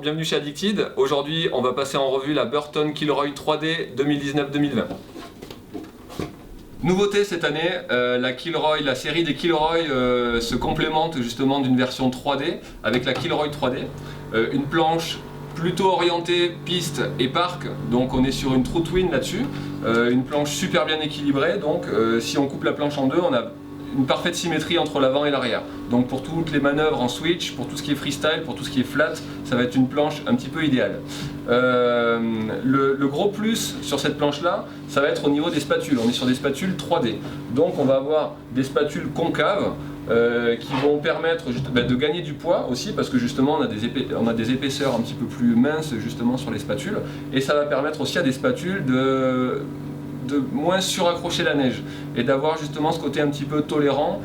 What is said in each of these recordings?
bienvenue chez Addicted. Aujourd'hui, on va passer en revue la Burton Kilroy 3D 2019-2020. Nouveauté cette année, la série des Kilroy se complémente justement d'une version 3D avec la Kilroy 3D. Une planche plutôt orientée piste et parc, donc on est sur une True Twin là-dessus. Une planche super bien équilibrée, donc si on coupe la planche en deux, on a une parfaite symétrie entre l'avant et l'arrière. Donc pour toutes les manœuvres en switch, pour tout ce qui est freestyle, pour tout ce qui est flat, ça va être une planche un petit peu idéale. Le gros plus sur cette planche là, ça va être au niveau des spatules. On est sur des spatules 3D. Donc on va avoir des spatules concaves qui vont permettre de gagner du poids aussi, parce que justement on a des épaisseurs un petit peu plus minces justement sur les spatules, et ça va permettre aussi à des spatules de moins suraccrocher la neige et d'avoir justement ce côté un petit peu tolérant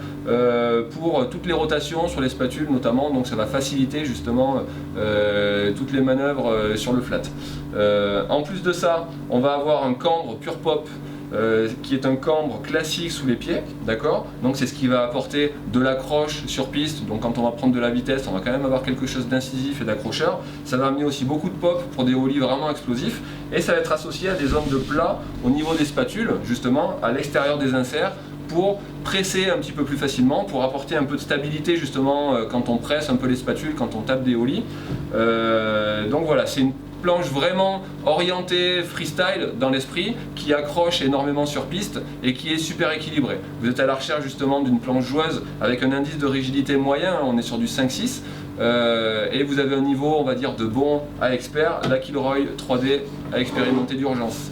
pour toutes les rotations sur les spatules notamment, donc ça va faciliter justement toutes les manœuvres sur le flat. En plus de ça, on va avoir un cambre Pure Pop qui est un cambre classique sous les pieds, d'accord? Donc c'est ce qui va apporter de l'accroche sur piste, donc quand on va prendre de la vitesse, on va quand même avoir quelque chose d'incisif et d'accrocheur. Ça va amener aussi beaucoup de pop pour des ollies vraiment explosifs, et ça va être associé à des zones de plat au niveau des spatules, justement à l'extérieur des inserts, pour presser un petit peu plus facilement, pour apporter un peu de stabilité justement quand on presse un peu les spatules, quand on tape des ollies. Donc voilà, c'est une planche vraiment orientée freestyle dans l'esprit, qui accroche énormément sur piste et qui est super équilibrée. Vous êtes à la recherche justement d'une planche joueuse avec un indice de rigidité moyen, on est sur du 5-6, et vous avez un niveau on va dire de bon à expert, la Kilroy 3D à expérimenter d'urgence.